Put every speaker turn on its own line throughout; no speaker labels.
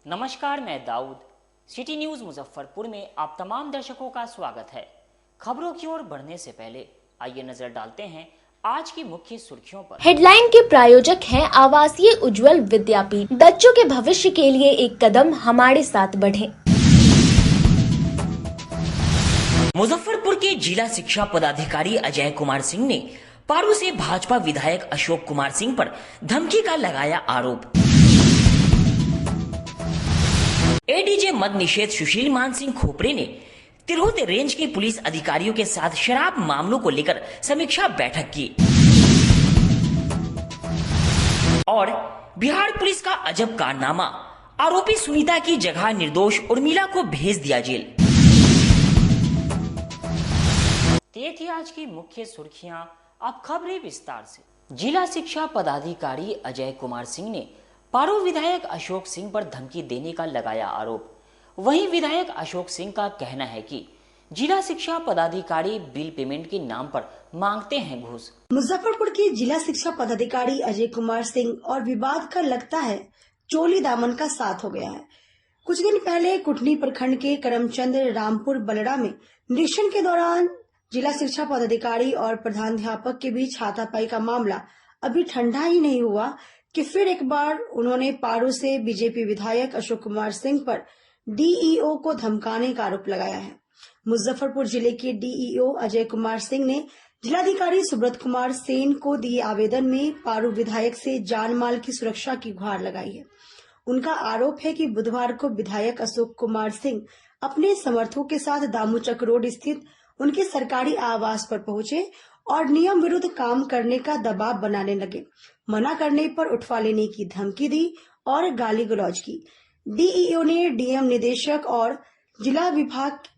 नमस्कार, मैं Dawood. City news Muzaffarpur में आप तमाम दर्शकों का स्वागत है। खबरों की ओर बढ़ने से पहले आइए नजर डालते हैं आज की मुख्य सुर्खियों पर।
हेडलाइन के प्रायोजक हैं आवासीय उज्जवल विद्यापीठ। बच्चों के भविष्य के लिए एक कदम हमारे साथ बढ़ें।
मुजफ्फरपुर के जिला शिक्षा पदाधिकारी अजय कुमार सिंह ने पारू से भाजपा विधायक अशोक कुमार सिंह पर धमकी का लगाया आरोप। एडीजे मद निषेध सुशील मान सिंह खोपरे ने तिरहुत रेंज के पुलिस अधिकारियों के साथ शराब मामलों को लेकर समीक्षा बैठक की। और बिहार पुलिस का अजब कारनामा, आरोपी सुनीता की जगह निर्दोष उर्मिला को भेज दिया जेल। ये थी आज की मुख्य सुर्खियां, अब खबरें विस्तार से। जिला शिक्षा पदाधिकारी अजय कुमार सिंह ने पारू विधायक अशोक सिंह पर धमकी देने का लगाया आरोप। वहीं विधायक अशोक सिंह का कहना है कि जिला शिक्षा पदाधिकारी बिल पेमेंट के नाम पर मांगते हैं घूस।
मुजफ्फरपुर के जिला शिक्षा पदाधिकारी अजय कुमार सिंह और विवाद का लगता है चोली दामन का साथ हो गया है। कुछ दिन पहले कुटनी प्रखंड के करमचंद रामपुर बलड़ा में निरीक्षण के दौरान जिला शिक्षा पदाधिकारी और प्रधानाध्यापक के बीच हाथापाई का मामला अभी ठंडा ही नहीं हुआ कि फिर एक बार उन्होंने पारू से बीजेपी विधायक अशोक कुमार सिंह पर डीईओ को धमकाने का आरोप लगाया है। मुजफ्फरपुर जिले के डीईओ अजय कुमार सिंह ने जिलाधिकारी सुब्रत कुमार सेन को दिए आवेदन में पारू विधायक से जान माल की सुरक्षा की गुहार लगाई है। उनका आरोप है कि बुधवार को विधायक अशोक कुमार सिंह अपने समर्थकों के साथ दामूचक रोड स्थित उनके सरकारी आवास पर पहुंचे और नियम विरुद्ध काम करने का दबाव बनाने लगे। मना करने पर उठवा लेने की धमकी दी और गाली गलौज की। डीईओ ने डीएम निदेशक और जिला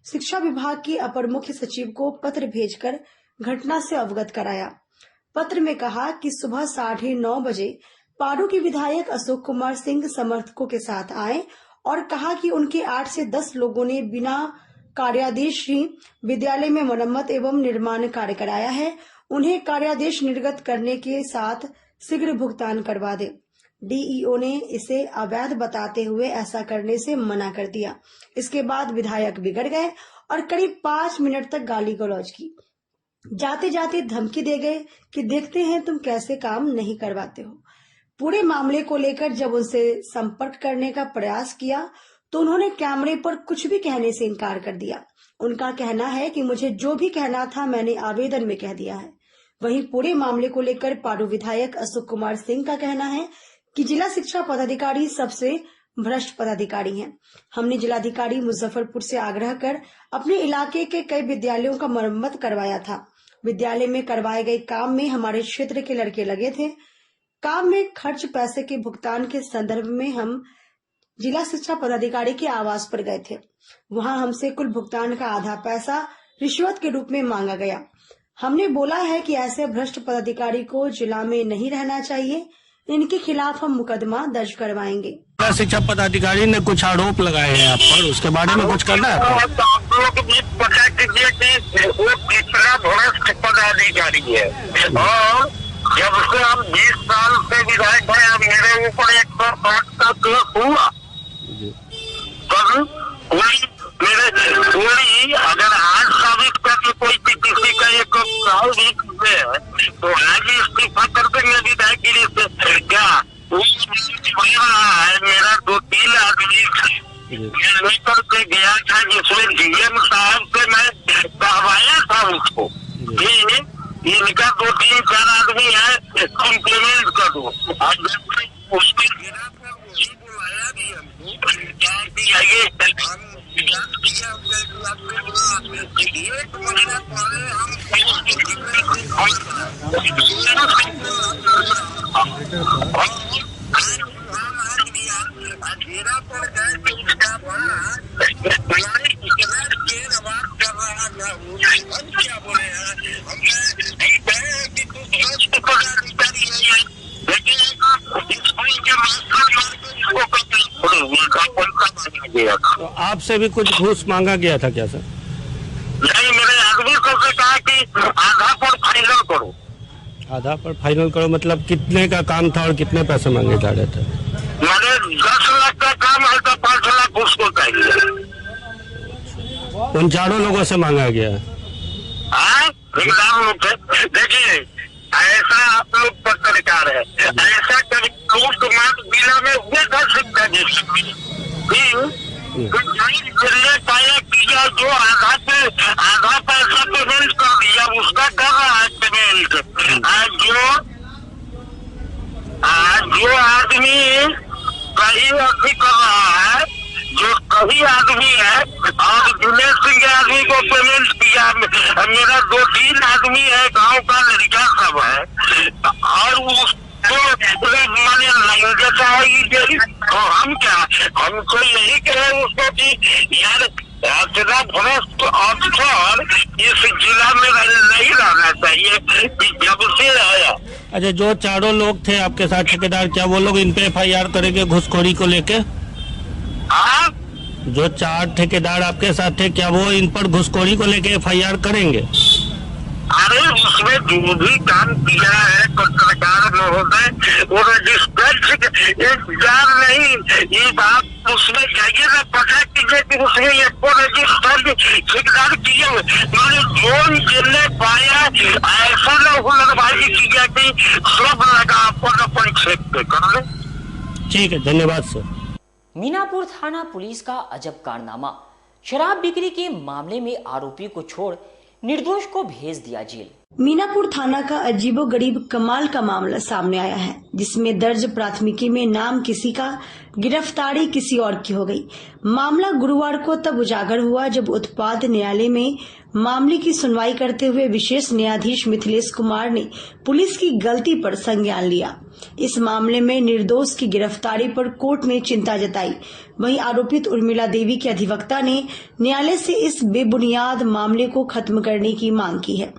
शिक्षा विभाग के अपर मुख्य सचिव को पत्र भेजकर घटना से अवगत कराया। पत्र में कहा कि सुबह 9:30 बजे पारू के विधायक अशोक कुमार सिंह समर्थकों के साथ आए और कहा कि उनके 8 से 10 लोगों ने बिना कार्यादेश ही विद्यालय में मरम्मत एवं निर्माण कार्य कराया है। उन्हें कार्यादेश निर्गत करने के साथ शीघ्र भुगतान करवा दे। डीईओ ने इसे अवैध बताते हुए ऐसा करने से मना कर दिया। इसके बाद विधायक बिगड़ गए और करीब 5 मिनट तक गाली गलौज की। जाते जाते धमकी दे गए कि देखते हैं तुम कैसे काम नहीं करवाते हो। पूरे मामले को लेकर जब उनसे संपर्क करने का प्रयास किया तो उन्होंने कैमरे पर कुछ भी कहने से इनकार कर दिया। उनका कहना है कि मुझे जो भी कहना था मैंने आवेदन में कह दिया है। वहीं पूरे मामले को लेकर पारू विधायक अशोक कुमार सिंह का कहना है कि जिला शिक्षा पदाधिकारी सबसे भ्रष्ट पदाधिकारी हैं। हमने जिलाधिकारी मुजफ्फरपुर से आग्रह कर अपने इलाके के कई विद्यालयों का मरम्मत करवाया था। विद्यालय में करवाए गए काम में हमारे क्षेत्र के लड़के लगे थे। काम में खर्च पैसे के भुगतान के संदर्भ में हम जिला शिक्षा पदाधिकारी के आवास पर गए थे। वहां हमसे कुल भुगतान का आधा पैसा रिश्वत के रूप में मांगा गया। हमने बोला है कि ऐसे भ्रष्ट पदाधिकारी को जिला में नहीं रहना चाहिए। इनके खिलाफ हम मुकदमा दर्ज करवाएंगे।
जिला शिक्षा पदाधिकारी ने कुछ आरोप लगाए हैं आप पर, उसके बारे में कुछ करना है?
भ्रष्ट पदाधिकारी है और जब से हम 20 साल से विधायक बने, अब मेरे ऊपर 108 का केस हुआ। कोई अगर आज साबित करके कोई किसी का एक तो आज इस्तीफा कर देंगे विधायकगिरी से। क्या है मेरा 2-3 आदमी लेकर के गया था जिसमें डीएम साहब से मैं कहवाया था उसको कि इनका 2-3-4 आदमी है कम्प्लीमेंट कर दो। उसके गिरा पर वही बुलाया भी हमको आइए एक महीना पहले घेरा पर गए थे। उसका हम क्या बोले हैं, हम कि तू भ्रष्ट पदाधिकारी है, लेकिन स्कूल के
तो आपसे भी कुछ घूस मांगा गया था क्या सर?
नहीं, मेरे आदमी सबसे कहा कि आधा पर फाइनल करो।
आधा पर फाइनल करो मतलब कितने का काम था और कितने पैसे मांगे जा रहे थे?
मैंने 10 लाख का काम है तो
उन चारों लोगों से मांगा गया है।
हाँ, देखिए ऐसा आप लोग पत्रकार है, ऐसा कभी लूट मार जिला में हुए कर सकता है पाया किया, जो आधा पैसा पेमेंट कर दिया उसका कर रहा है पेमेंट। जो आदमी कहीं अभी कर रहा है, जो कभी आदमी है, और दिनेश सिंह के आदमी को पेमेंट किया, मेरा 2-3 आदमी है, गांव का लड़का सब है, और उसको माने लाइन जैसा है। तो हम क्या, हमको यही कहे उसको कि यार इतना भ्रष्ट अफसर इस जिला में नहीं रहना चाहिए कि जब से आया।
अच्छा, जो चारों लोग थे आपके साथ ठेकेदार, क्या वो लोग इन पे FIR करेंगे घुसखोरी को लेके?
हाँ,
जो 4 ठेकेदार आपके साथ थे, क्या वो इन पर घुसखोरी को लेके FIR करेंगे?
अरे उसमें जो भी काम किया है पत्रकार महोदय, वो रजिस्टर्ड इंतजार नहीं, ये बात उसमें जाइए ना, पता कीजिए कि उसने ये रजिस्टर्ड ठेकेदार किए हुए, जो जिसने पाया ऐसा न हुलड़बाजी किया कि सब लगा अपन क्षेत्र पे कर ले।
ठीक है, धन्यवाद सर।
मीनापुर थाना पुलिस का अजब कारनामा, शराब बिक्री के मामले में आरोपी को छोड़ निर्दोष को भेज दिया जेल।
मीनापुर थाना का अजीबोगरीब कमाल का मामला सामने आया है, जिसमें दर्ज प्राथमिकी में नाम किसी का, गिरफ्तारी किसी और की हो गई। मामला गुरुवार को तब उजागर हुआ जब उत्पाद न्यायालय में मामले की सुनवाई करते हुए विशेष न्यायाधीश मिथिलेश कुमार ने पुलिस की गलती पर संज्ञान लिया। इस मामले में निर्दोष की गिरफ्तारी पर कोर्ट ने चिंता जताई। वहीं आरोपित उर्मिला देवी के अधिवक्ता ने न्यायालय से इस बेबुनियाद मामले को खत्म करने की मांग की है।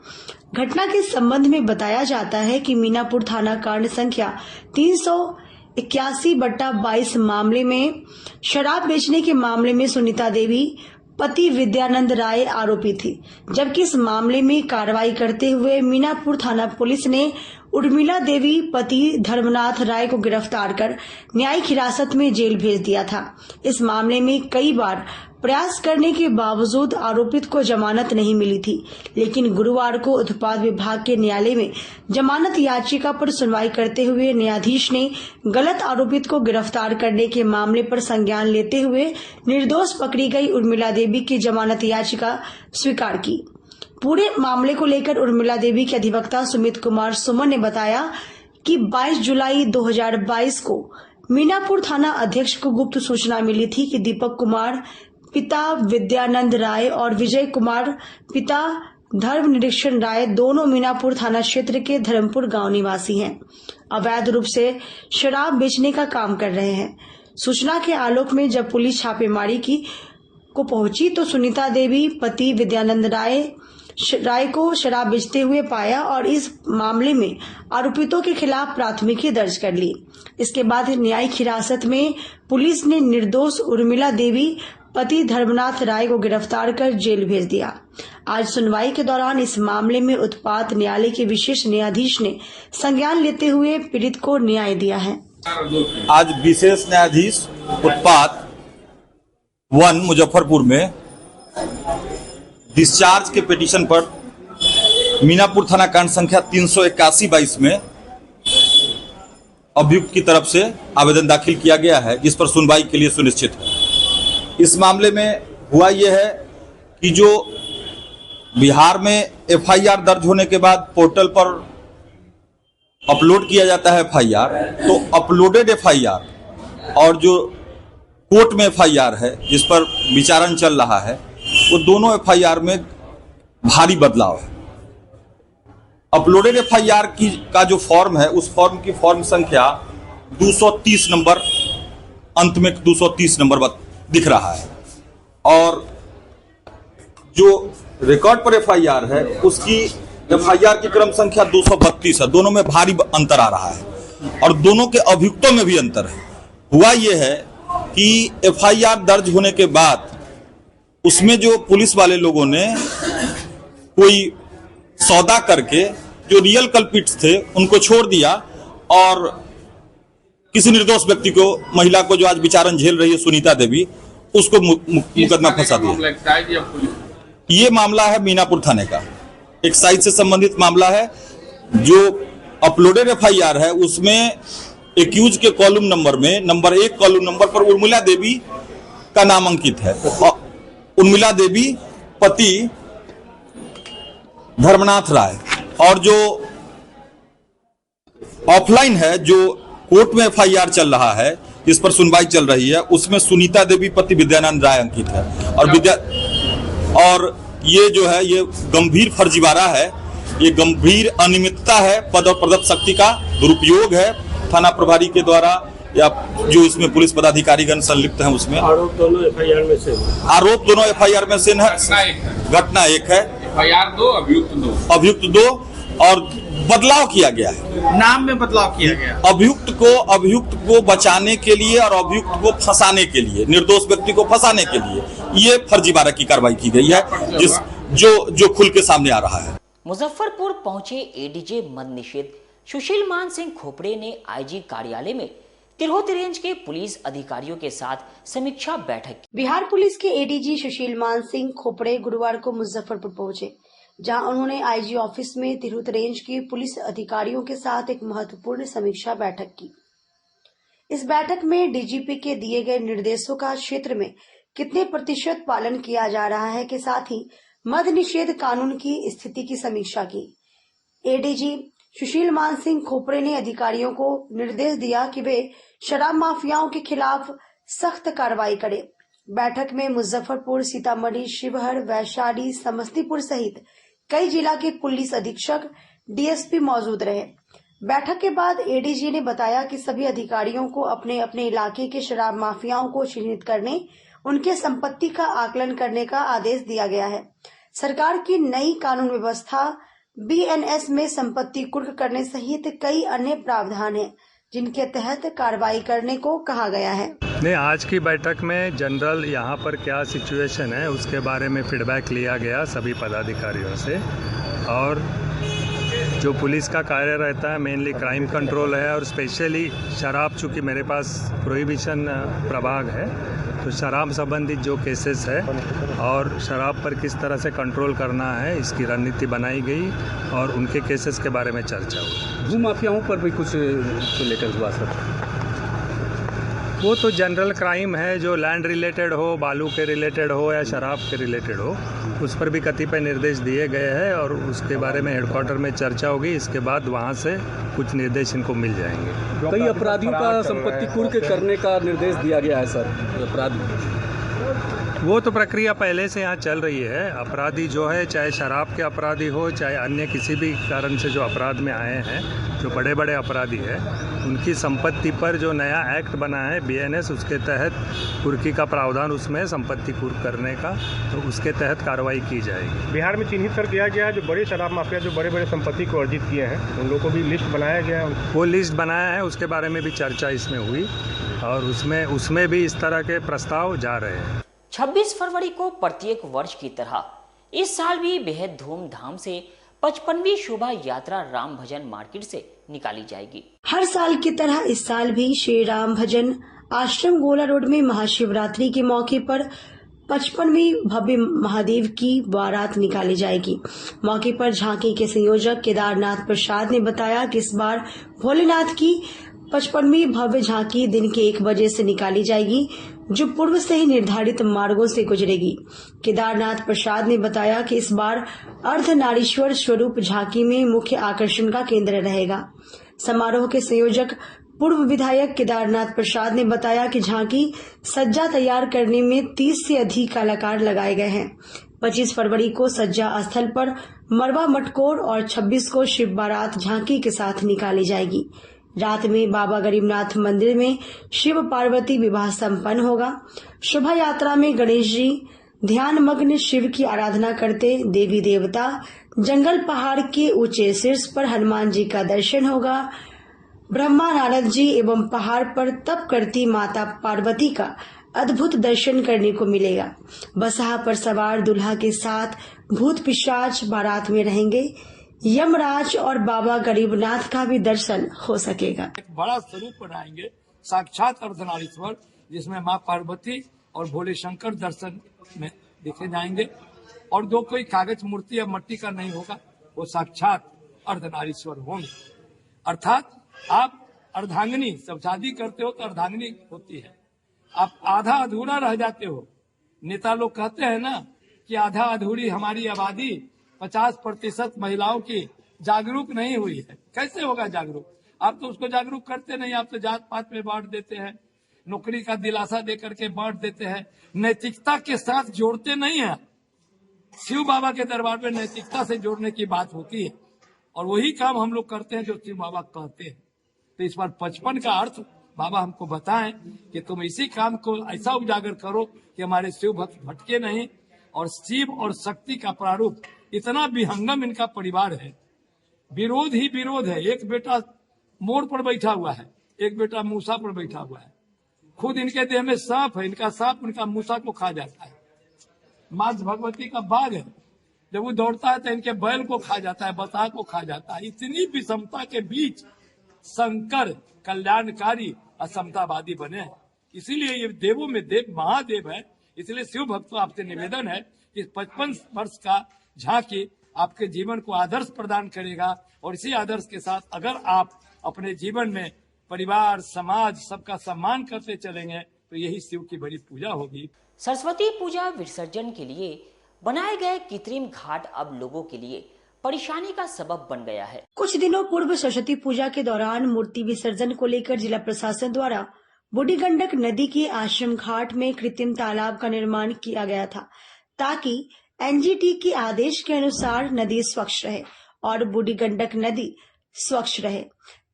घटना के संबंध में बताया जाता है कि मीनापुर थाना कांड संख्या 381/22 मामले में शराब बेचने के मामले में सुनीता देवी पति विद्यानंद राय आरोपी थी, जबकि इस मामले में कार्रवाई करते हुए मीनापुर थाना पुलिस ने उर्मिला देवी पति धर्मनाथ राय को गिरफ्तार कर न्यायिक हिरासत में जेल भेज दिया था। इस मामले में कई बार प्रयास करने के बावजूद आरोपित को जमानत नहीं मिली थी, लेकिन गुरुवार को उत्पाद विभाग के न्यायालय में जमानत याचिका पर सुनवाई करते हुए न्यायाधीश ने गलत आरोपित को गिरफ्तार करने के मामले पर संज्ञान लेते हुए निर्दोष पकड़ी गई उर्मिला देवी की जमानत याचिका स्वीकार की। पूरे मामले को लेकर उर्मिला देवी के अधिवक्ता सुमित कुमार सुमन ने बताया कि 22 जुलाई 2022 को मीनापुर थाना अध्यक्ष को गुप्त सूचना मिली थी कि दीपक कुमार पिता विद्यानंद राय और विजय कुमार पिता धर्म निरीक्षण राय दोनों मीनापुर थाना क्षेत्र के धर्मपुर गांव निवासी हैं। अवैध रूप से शराब बेचने का काम कर रहे हैं। सूचना के आलोक में जब पुलिस छापेमारी को पहुंची तो सुनीता देवी पति विद्यानंद राय को शराब बेचते हुए पाया और इस मामले में आरोपितों के खिलाफ प्राथमिकी दर्ज कर ली। इसके बाद न्यायिक हिरासत में पुलिस ने निर्दोष उर्मिला देवी पति धर्मनाथ राय को गिरफ्तार कर जेल भेज दिया। आज सुनवाई के दौरान इस मामले में उत्पाद न्यायालय के विशेष न्यायाधीश ने संज्ञान लेते हुए पीड़ित को न्याय दिया है।
आज विशेष न्यायाधीश उत्पाद 1 मुजफ्फरपुर में डिस्चार्ज के पिटीशन पर मीनापुर थाना कांड संख्या 381/22 में अभियुक्त की तरफ से आवेदन दाखिल किया गया है, जिस पर सुनवाई के लिए सुनिश्चित है। इस मामले में हुआ यह है कि जो बिहार में FIR दर्ज होने के बाद पोर्टल पर अपलोड किया जाता है FIR, तो अपलोडेड FIR और जो कोर्ट में FIR है जिस पर विचारण चल रहा है, वो दोनों FIR में भारी बदलाव है। अपलोडेड FIR का जो फॉर्म है, उस फॉर्म की फॉर्म संख्या 230 नंबर, अंत में 230 नंबर दिख रहा है, और जो रिकॉर्ड पर FIR है उसकी FIR की क्रम संख्या 232 है। दोनों में भारी अंतर आ रहा है और दोनों के अभियुक्तों में भी अंतर है। हुआ यह है कि FIR दर्ज होने के बाद उसमें जो पुलिस वाले लोगों ने कोई सौदा करके जो रियल कल्पिट्स थे उनको छोड़ दिया और किसी निर्दोष व्यक्ति को, महिला को जो आज विचारण झेल रही है सुनीता देवी, उसको मुकदमा फंसा दिया। ये मामला है मीनापुर थाने का, एक्साइज से संबंधित मामला है। जो अपलोडेड FIR है उसमें एक्यूज के कॉलम नंबर में नंबर 1 कॉलम नंबर पर उर्मिला देवी का नाम अंकित है। उर्मिला देवी पति धर्मनाथ राय, और जो ऑफलाइन है, जो कोर्ट में FIR चल रहा है, इस पर सुनवाई चल रही है, उसमें सुनीता देवी पति विद्यानंद राय अंकित है। और ये जो है ये गंभीर फर्जीवाड़ा है, ये गंभीर अनियमितता है, पद और पदस्थ शक्ति का दुरुपयोग है थाना प्रभारी के द्वारा या जो इसमें पुलिस पदाधिकारीगण संलिप्त हैं उसमें।
आरोप दोनों FIR में से है। घटना एक है,
FIR 2,
अभियुक्त 2 और बदलाव किया गया है,
नाम में बदलाव किया गया।
अभियुक्त को बचाने के लिए और अभियुक्त को फंसाने के लिए, निर्दोष व्यक्ति को फंसाने के लिए ये फर्जीवाड़ा की कार्रवाई की गई है, जो खुल के सामने आ रहा है।
मुजफ्फरपुर पहुंचे ADG मद निषेध सुशील मान सिंह खोपड़े ने IG कार्यालय में तिरहुत रेंज के पुलिस अधिकारियों के साथ समीक्षा बैठक की।
बिहार पुलिस के ADG सुशील मान सिंह खोपड़े गुरुवार को मुजफ्फरपुर पहुंचे, जहां उन्होंने IG ऑफिस में तिरहुत रेंज के पुलिस अधिकारियों के साथ एक महत्वपूर्ण समीक्षा बैठक की। इस बैठक में DGP के दिए गए निर्देशों का क्षेत्र में कितने प्रतिशत पालन किया जा रहा है के साथ ही मद निषेध कानून की स्थिति की समीक्षा की। ADG सुशील मान सिंह खोपड़े ने अधिकारियों को निर्देश दिया कि वे शराब माफियाओं के खिलाफ सख्त कार्रवाई करें। बैठक में मुजफ्फरपुर, सीतामढ़ी, शिवहर, वैशाली, समस्तीपुर सहित कई जिला के पुलिस अधीक्षक, DSP मौजूद रहे। बैठक के बाद ADG ने बताया कि सभी अधिकारियों को अपने अपने इलाके के शराब माफियाओं को चिन्हित करने, उनके संपत्ति का आकलन करने का आदेश दिया गया है। सरकार की नई कानून व्यवस्था BNS में संपत्ति कुर्क करने सहित कई अन्य प्रावधान हैं, जिनके तहत कार्रवाई करने को कहा गया है।
नहीं, आज की बैठक में जनरल यहाँ पर क्या सिचुएशन है उसके बारे में फीडबैक लिया गया सभी पदाधिकारियों से। और जो पुलिस का कार्य रहता है मेनली क्राइम कंट्रोल है, और स्पेशली शराब, चूँकि मेरे पास प्रोहिबिशन प्रभाग है, तो शराब संबंधित जो केसेस है और शराब पर किस तरह से कंट्रोल करना है इसकी रणनीति बनाई गई और उनके केसेस के बारे में चर्चा हुई।
भूमाफियाओं पर भी कुछ लेकर हुआ सर?
वो तो जनरल क्राइम है, जो लैंड रिलेटेड हो, बालू के रिलेटेड हो या शराब के रिलेटेड हो, उस पर भी कतिपय निर्देश दिए गए हैं और उसके बारे में हेडक्वार्टर में चर्चा होगी। इसके बाद वहाँ से कुछ निर्देश इनको मिल जाएंगे।
कई अपराधियों का संपत्ति कुर्क करने का निर्देश दिया गया है सर। अपराधी
वो तो प्रक्रिया पहले से यहाँ चल रही है। अपराधी जो है, चाहे शराब के अपराधी हो, चाहे अन्य किसी भी कारण से जो अपराध में आए हैं, जो बड़े बड़े अपराधी हैं, उनकी संपत्ति पर जो नया एक्ट बना है BNS, उसके तहत कुर्की का प्रावधान उसमें संपत्ति कुर्क करने का, तो उसके तहत कार्रवाई की जाएगी।
बिहार में चिन्हित कर दिया गया है जो बड़े शराब माफिया जो बड़े बड़े संपत्ति को अर्जित किए हैं, उन लोगों को भी लिस्ट बनाया गया है।
वो लिस्ट बनाया है, उसके बारे में भी चर्चा इसमें हुई और उसमें भी इस तरह के प्रस्ताव जा रहे हैं।
26 फरवरी को प्रत्येक वर्ष की तरह इस साल भी बेहद धूमधाम से 55वीं शोभा यात्रा राम भजन मार्केट से निकाली जाएगी।
हर साल की तरह इस साल भी श्री राम भजन आश्रम गोला रोड में महाशिवरात्रि के मौके पर 55वीं भव्य महादेव की बारात निकाली जाएगी। मौके पर झांकी के संयोजक केदारनाथ प्रसाद ने बताया कि इस बार भोलेनाथ की 55वीं भव्य झांकी दिन के 1 बजे से निकाली जाएगी, जो पूर्व से ही निर्धारित मार्गों से गुजरेगी। केदारनाथ प्रसाद ने बताया कि इस बार अर्धनारीश्वर स्वरूप झांकी में मुख्य आकर्षण का केंद्र रहेगा। समारोह के संयोजक पूर्व विधायक केदारनाथ प्रसाद ने बताया कि झांकी सज्जा तैयार करने में 30 से अधिक कलाकार लगाए गए हैं। 25 फरवरी को सज्जा स्थल पर मरवा मटकोर और 26 को शिव बारात झांकी के साथ निकाली जाएगी। रात में बाबा गरीबनाथ मंदिर में शिव पार्वती विवाह संपन्न होगा। शोभा यात्रा में गणेश जी ध्यान मग्न शिव की आराधना करते देवी देवता, जंगल पहाड़ के ऊंचे शीर्ष पर हनुमान जी का दर्शन होगा। ब्रह्मा नारद जी एवं पहाड़ पर तप करती माता पार्वती का अद्भुत दर्शन करने को मिलेगा। बसहा पर सवार दुल्हा के साथ भूत पिशाच बारात में रहेंगे। यमराज और बाबा गरीबनाथ का भी दर्शन हो सकेगा।
एक बड़ा स्वरूप बनाएंगे, साक्षात अर्धनारीश्वर, जिसमें माँ पार्वती और भोले शंकर दर्शन में देखे जाएंगे। और जो कोई कागज मूर्ति या मट्टी का नहीं होगा वो साक्षात अर्धनारीश्वर होंगे। अर्थात आप अर्धांगिनी, जब शादी करते हो तो अर्धांगिनी होती है, आप आधा अधूरा रह जाते हो। नेता लोग कहते हैं ना कि आधा अधूरी हमारी आबादी 50% महिलाओं की जागरूक नहीं हुई है। कैसे होगा जागरूक? आप तो उसको जागरूक करते नहीं, आप तो जात पात में बांट देते हैं, नौकरी का दिलासा दे करके बांट देते हैं, नैतिकता के साथ जोड़ते नहीं है। शिव बाबा के दरबार में नैतिकता से जोड़ने की बात होती है और वही काम हम लोग करते हैं जो शिव बाबा कहते हैं। तो इस बार 55 का अर्थ बाबा हमको बताएं कि तुम इसी काम को ऐसा उजागर करो कि हमारे शिव भक्त भटके नहीं। और शिव और शक्ति का प्रारूप इतना विहंगम इनका परिवार है, विरोध ही विरोध है। एक बेटा मोर पर बैठा हुआ है, एक बेटा मूसा पर बैठा हुआ है। खुद इनके देह में सांप है, इनका सांप उनका मूसा को खा जाता है। माँ भगवती का बाघ है, जब वो दौड़ता है तो इनके बैल को खा जाता है, बता को खा जाता है। इतनी विषमता के बीच शंकर कल्याणकारी असमतावादी बने हैं। इसीलिए ये देवों में देव महादेव है। इसलिए शिव भक्तों आपसे निवेदन है कि 55 वर्ष का झांकी आपके जीवन को आदर्श प्रदान करेगा और इसी आदर्श के साथ अगर आप अपने जीवन में परिवार, समाज, सबका सम्मान करते चलेंगे तो यही शिव की बड़ी पूजा होगी।
सरस्वती पूजा विसर्जन के लिए बनाए गए कृत्रिम घाट अब लोगों के लिए परेशानी का सबब बन गया है।
कुछ दिनों पूर्व सरस्वती पूजा के दौरान मूर्ति विसर्जन को लेकर जिला प्रशासन द्वारा बूढ़ी गंडक नदी के आश्रम घाट में कृत्रिम तालाब का निर्माण किया गया था ताकि एनजीटी के आदेश के अनुसार नदी स्वच्छ रहे और बूढ़ी गंडक नदी स्वच्छ रहे।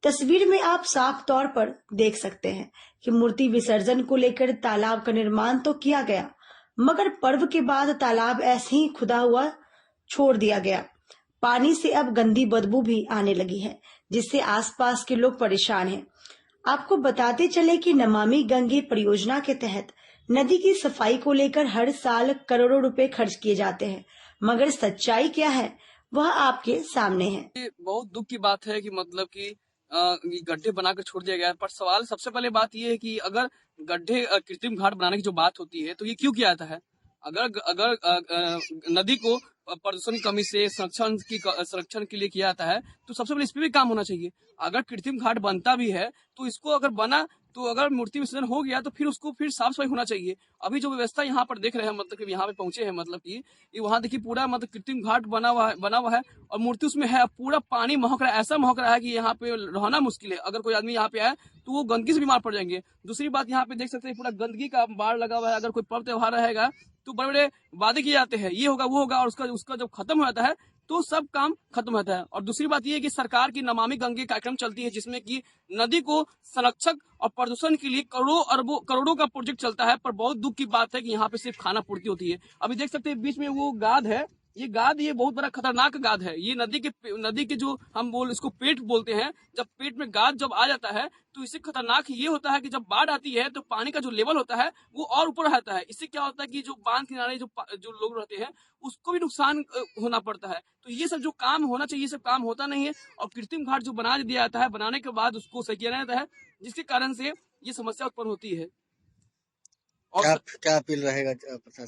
तस्वीर में आप साफ तौर पर देख सकते हैं कि मूर्ति विसर्जन को लेकर तालाब का निर्माण तो किया गया, मगर पर्व के बाद तालाब ऐसे ही खुदा हुआ छोड़ दिया गया। पानी से अब गंदी बदबू भी आने लगी है, जिससे आसपास के लोग परेशान हैं। आपको बताते चले कि नमामि गंगे परियोजना के तहत नदी की सफाई को लेकर हर साल करोड़ों रुपए खर्च किए जाते हैं, मगर सच्चाई क्या है वह आपके सामने है।
बहुत दुख की बात है कि मतलब कि गड्ढे बनाकर छोड़ दिया गया है। पर सवाल सबसे पहले बात यह है कि अगर गड्ढे कृत्रिम घाट बनाने की जो बात होती है तो ये क्यों किया जाता है? अगर नदी को प्रदूषण कमी से संरक्षण के लिए किया जाता है तो सबसे पहले इस पे भी काम होना चाहिए। अगर कृत्रिम घाट बनता भी है तो इसको अगर बना तो अगर मूर्ति विसर्जन हो गया तो फिर उसको फिर साफ सफाई होना चाहिए। अभी जो व्यवस्था यहाँ पर देख रहे हैं, मतलब कि यहाँ पे पहुंचे हैं, मतलब कि वहाँ देखिए पूरा मतलब कृत्रिम घाट बना हुआ है और मूर्ति उसमें है। पूरा पानी महक रहा है, ऐसा महक रहा है कि यहाँ पे रहना मुश्किल है। अगर कोई आदमी यहाँ पे आए तो वो गंदगी से बीमार पड़ जाएंगे। दूसरी बात यहाँ पे देख सकते हैं पूरा गंदगी का बाढ़ लगा हुआ है। अगर कोई पर्व त्योहार रहेगा तो बड़े बड़े वादे किए जाते हैं, ये होगा वो होगा, और उसका जब खत्म हो जाता है तो सब काम खत्म होता है। और दूसरी बात यह है कि सरकार की नमामि गंगे कार्यक्रम चलती है जिसमें कि नदी को संरक्षक और प्रदूषण के लिए करोड़ों का प्रोजेक्ट चलता है। पर बहुत दुख की बात है कि यहाँ पे सिर्फ खाना पूर्ति होती है। अभी देख सकते हैं बीच में वो गाद है, ये बहुत बड़ा खतरनाक गाद है। ये नदी के जो हम इसको पेट बोलते हैं, जब पेट में गाद जब आ जाता है तो इससे खतरनाक ये होता है कि जब बाढ़ आती है तो पानी का जो लेवल होता है वो और ऊपर रहता है। इससे क्या होता है कि जो बांध किनारे जो लोग रहते हैं उसको भी नुकसान होना पड़ता है। तो ये सब जो काम होना चाहिए सब काम होता नहीं है और कृत्रिम घाट जो बना दिया जाता है, बनाने के बाद उसको सही किया जाता है, जिसके कारण से ये समस्या उत्पन्न होती है। और
क्या अपील रहेगा?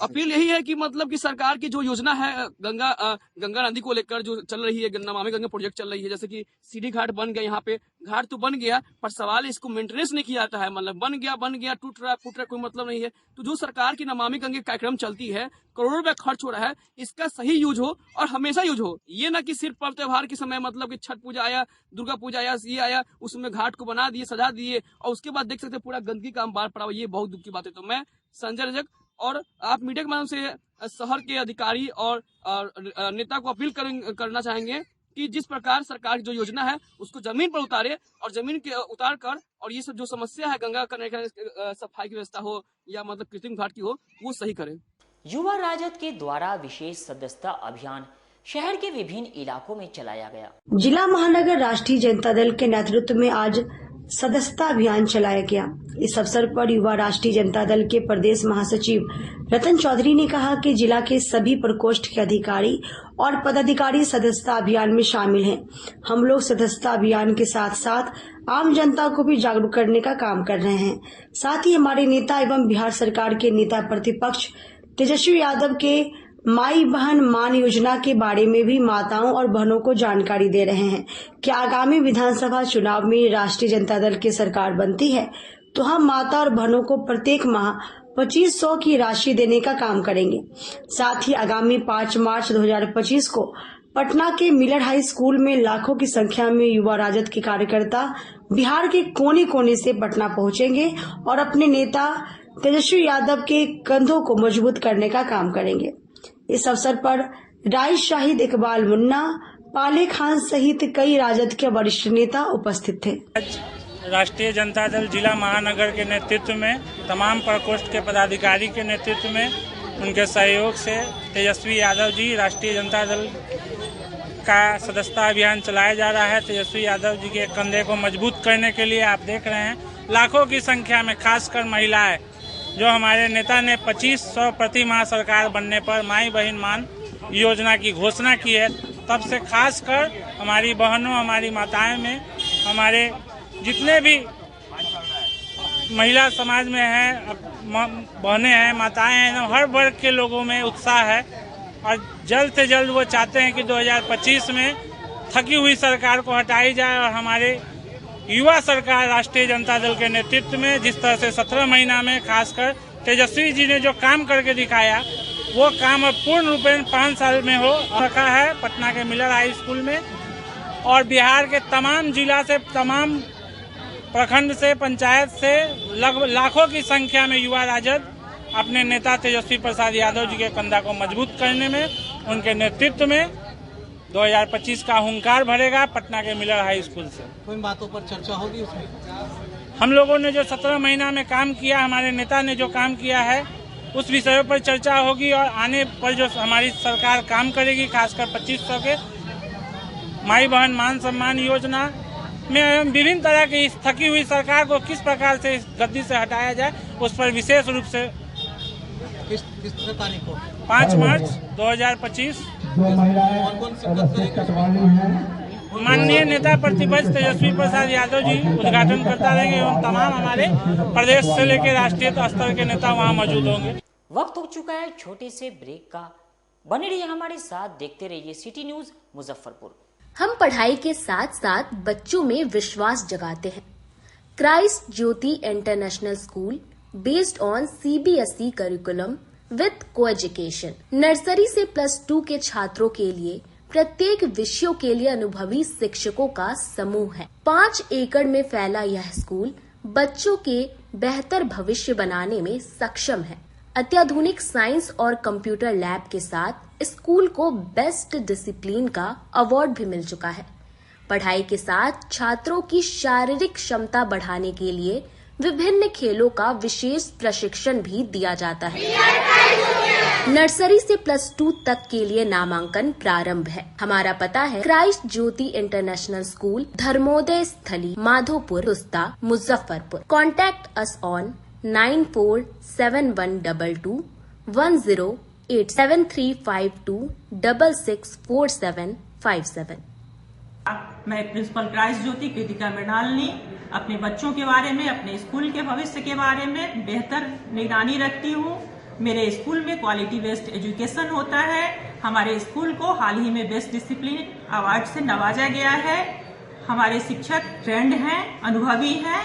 अपील यही है कि मतलब कि सरकार की जो योजना है गंगा नदी को लेकर जो चल रही है, नमामि गंगा प्रोजेक्ट चल रही है, जैसे कि सीढ़ी घाट बन गया, यहाँ पे घाट तो बन गया पर सवाल इसको मेंटेनेंस नहीं किया जाता है। मतलब बन गया टूट रहा कोई मतलब नहीं है। तो जो सरकार की नमामि गंगे कार्यक्रम चलती है, करोड़ों रुपया खर्च हो रहा है, इसका सही यूज हो और हमेशा यूज हो। ये ना कि सिर्फ पर्व त्योहार के समय, मतलब कि छठ पूजा आया, दुर्गा पूजा आया, ये आया, उसमें घाट को बना दिए, सजा दिए और उसके बाद देख सकते पूरा गंदगी का अंबार पड़ा हुआ। ये बहुत दुख की बात है। तो मैं संजय रजक और आप मीडिया के माध्यम से शहर के अधिकारी और नेता को अपील करना चाहेंगे कि जिस प्रकार सरकार की जो योजना है उसको जमीन पर उतारे और जमीन के उतार कर और ये सब जो समस्या है गंगा करने सफाई की व्यवस्था हो या मतलब कृत्रिम घाट की हो वो सही करे।
युवा राजद के द्वारा विशेष सदस्यता अभियान शहर के विभिन्न इलाकों में चलाया गया।
जिला महानगर राष्ट्रीय जनता दल के नेतृत्व में आज सदस्यता अभियान चलाया गया। इस अवसर पर युवा राष्ट्रीय जनता दल के प्रदेश महासचिव रतन चौधरी ने कहा कि जिला के सभी प्रकोष्ठ के अधिकारी और पदाधिकारी सदस्यता अभियान में शामिल हैं। हम लोग सदस्यता अभियान के साथ साथ आम जनता को भी जागरूक करने का काम कर रहे हैं। साथ ही हमारे नेता एवं बिहार सरकार के नेता प्रतिपक्ष तेजस्वी यादव के माई बहन मान योजना के बारे में भी माताओं और बहनों को जानकारी दे रहे हैं कि आगामी विधानसभा चुनाव में राष्ट्रीय जनता दल की सरकार बनती है तो हम माता और बहनों को प्रत्येक माह 2500 की राशि देने का काम करेंगे। साथ ही आगामी 5 मार्च 2025 को पटना के मिलर हाई स्कूल में लाखों की संख्या में युवा राजद के कार्यकर्ता बिहार के कोने कोने से पटना पहुंचेंगे और अपने नेता तेजस्वी यादव के कंधों को मजबूत करने का काम करेंगे। इस अवसर पर राय शाहिद, इकबाल मुन्ना, पाले खान सहित कई राजद के वरिष्ठ नेता उपस्थित थे।
राष्ट्रीय जनता दल जिला महानगर के नेतृत्व में, तमाम प्रकोष्ठ के पदाधिकारी के नेतृत्व में, उनके सहयोग से तेजस्वी यादव जी राष्ट्रीय जनता दल का सदस्यता अभियान चलाया जा रहा है। तेजस्वी यादव जी के कंधे को मजबूत करने के लिए आप देख रहे हैं लाखों की संख्या में, खासकर महिलाएं, जो हमारे नेता ने 2500 प्रति माह सरकार बनने पर माई बहन मान योजना की घोषणा की है, तब से खासकर हमारी बहनों, हमारी माताएं में, हमारे जितने भी महिला समाज में हैं, बहनें हैं, माताएं हैं, हर वर्ग के लोगों में उत्साह है और जल्द से जल्द वो चाहते हैं कि 2025 में थकी हुई सरकार को हटाई जाए और हमारे युवा सरकार राष्ट्रीय जनता दल के नेतृत्व में, जिस तरह से 17 महीना में खासकर तेजस्वी जी ने जो काम करके दिखाया, वो काम अब पूर्ण रूप में 5 साल में हो रखा है पटना के मिलर हाई स्कूल में। और बिहार के तमाम जिला से, तमाम प्रखंड से, पंचायत से लगभग लाखों की संख्या में युवा राजद अपने नेता तेजस्वी प्रसाद यादव जी के कंधा को मजबूत करने में, उनके नेतृत्व में 2025 का हुंकार भरेगा पटना के मिलर हाई स्कूल से।
कोई बातों पर चर्चा होगी उसमें?
हम लोगों ने जो 17 महीना में काम किया, हमारे नेता ने जो काम किया है, उस विषयों पर चर्चा होगी और आने पर जो हमारी सरकार काम करेगी, खासकर 2500 के माई बहन मान सम्मान योजना में विभिन्न तरह की इस थकी हुई सरकार को किस प्रकार से इस गद्दी से हटाया जाए, उस पर विशेष रूप से
किस तारीख को?
5 मार्च 2025 माननीय नेता प्रतिपक्ष तेजस्वी प्रसाद यादव जी उद्घाटन करता रहेंगे एवं तमाम हमारे प्रदेश से लेकर राष्ट्रीय स्तर के नेता वहां मौजूद होंगे।
वक्त हो चुका है छोटे से ब्रेक का। बने रहिए हमारे साथ, देखते रहिए सिटी न्यूज मुजफ्फरपुर।
हम पढ़ाई के साथ साथ बच्चों में विश्वास जगाते हैं। Christ Jyoti international school based on CBSE curriculum with co-education, nursery से +2 के छात्रों के लिए प्रत्येक विषयों के लिए अनुभवी शिक्षकों का समूह है। 5 एकड़ में फैला यह स्कूल बच्चों के बेहतर भविष्य बनाने में सक्षम है। अत्याधुनिक साइंस और कंप्यूटर लैब के साथ स्कूल को बेस्ट डिसिप्लिन का अवार्ड भी मिल चुका है। पढ़ाई के साथ छात्रों की शारीरिक क्षमता बढ़ाने के लिए विभिन्न खेलों का विशेष प्रशिक्षण भी दिया जाता है। नर्सरी से +2 तक के लिए नामांकन प्रारंभ है। हमारा पता है Christ Jyoti international school, Dharmoday Sthali, Madhopur, Rusta, Muzaffarpur. Contact us on 947122 108 7352 664757।
मैं प्रिंसिपल क्राइस्ट ज्योति कृतिका मृणालिनी अपने बच्चों के बारे में, अपने स्कूल के भविष्य के बारे में बेहतर निगरानी रखती हूँ। मेरे स्कूल में क्वालिटी बेस्ड एजुकेशन होता है। हमारे स्कूल को हाल ही में बेस्ट डिसिप्लिन अवार्ड से नवाजा गया है। हमारे शिक्षक ट्रेंड हैं, अनुभवी हैं